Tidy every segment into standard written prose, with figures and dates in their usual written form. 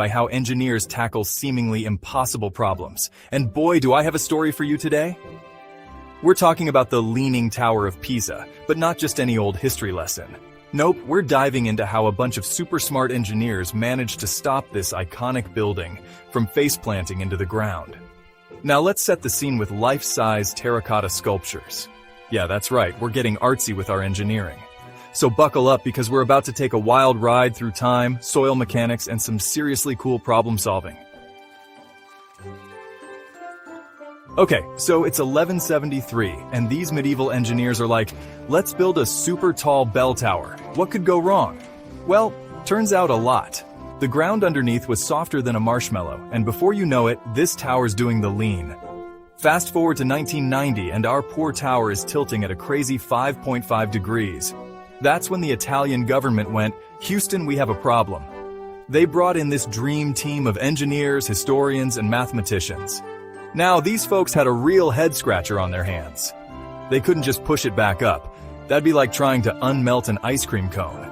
by how engineers tackle seemingly impossible problems. And boy, do I have a story for you today! We're talking about the Leaning Tower of Pisa, but not just any old history lesson. Nope, we're diving into how a bunch of super smart engineers managed to stop this iconic building from face-planting into the ground. Now let's set the scene with life-size terracotta sculptures. Yeah, that's right, we're getting artsy with our engineering. So buckle up because we're about to take a wild ride through time, soil mechanics, and some seriously cool problem solving. Okay, so it's 1173, and these medieval engineers are like, let's build a super tall bell tower. What could go wrong? Well, turns out a lot. The ground underneath was softer than a marshmallow, and before you know it, this tower's doing the lean. Fast forward to 1990, and our poor tower is tilting at a crazy 5.5 degrees. That's when the Italian government went, Houston, we have a problem. They brought in this dream team of engineers, historians, and mathematicians. Now, these folks had a real head-scratcher on their hands. They couldn't just push it back up. That'd be like trying to unmelt an ice cream cone.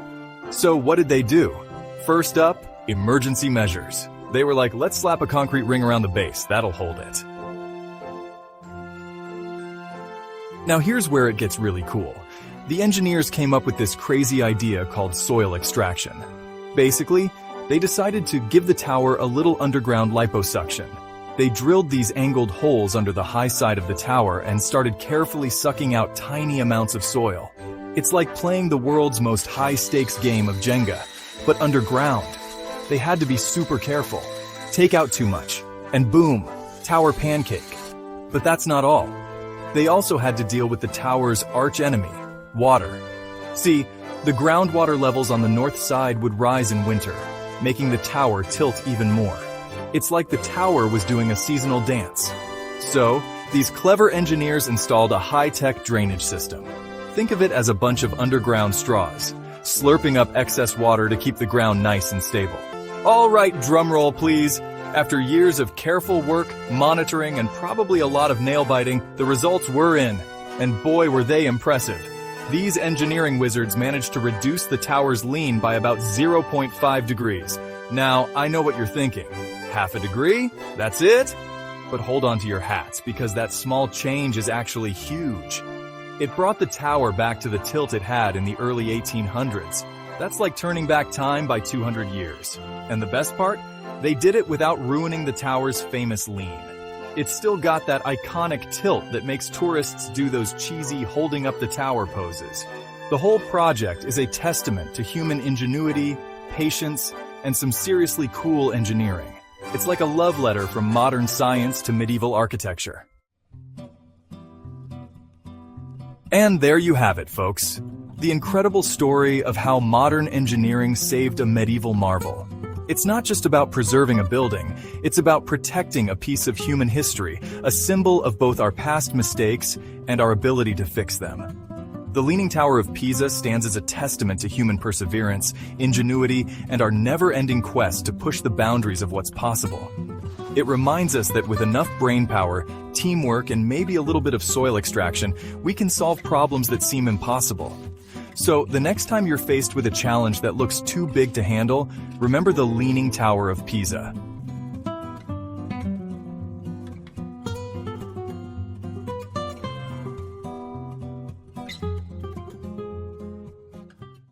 So what did they do? First up, emergency measures. They were like, let's slap a concrete ring around the base. That'll hold it. Now here's where it gets really cool. The engineers came up with this crazy idea called soil extraction. Basically, they decided to give the tower a little underground liposuction. They drilled these angled holes under the high side of the tower and started carefully sucking out tiny amounts of soil. It's like playing the world's most high-stakes game of Jenga, but underground. They had to be super careful. Take out too much, and boom, tower pancake. But that's not all. They also had to deal with the tower's arch-enemy, water. See, the groundwater levels on the north side would rise in winter, making the tower tilt even more. It's like the tower was doing a seasonal dance. So, these clever engineers installed a high-tech drainage system. Think of it as a bunch of underground straws, slurping up excess water to keep the ground nice and stable. All right, drumroll please. After years of careful work, monitoring, and probably a lot of nail-biting, the results were in. And boy, were they impressive. These engineering wizards managed to reduce the tower's lean by about 0.5 degrees. Now, I know what you're thinking. Half a degree? That's it? But hold on to your hats, because that small change is actually huge. It brought the tower back to the tilt it had in the early 1800s. That's like turning back time by 200 years. And the best part? They did it without ruining the tower's famous lean. It's still got that iconic tilt that makes tourists do those cheesy holding up the tower poses. The whole project is a testament to human ingenuity, patience, and some seriously cool engineering. It's like a love letter from modern science to medieval architecture. And there you have it, folks. The incredible story of how modern engineering saved a medieval marvel. It's not just about preserving a building, it's about protecting a piece of human history, a symbol of both our past mistakes and our ability to fix them. The Leaning Tower of Pisa stands as a testament to human perseverance, ingenuity, and our never-ending quest to push the boundaries of what's possible. It reminds us that with enough brainpower, teamwork, and maybe a little bit of soil extraction, we can solve problems that seem impossible. So, the next time you're faced with a challenge that looks too big to handle, remember the Leaning Tower of Pisa.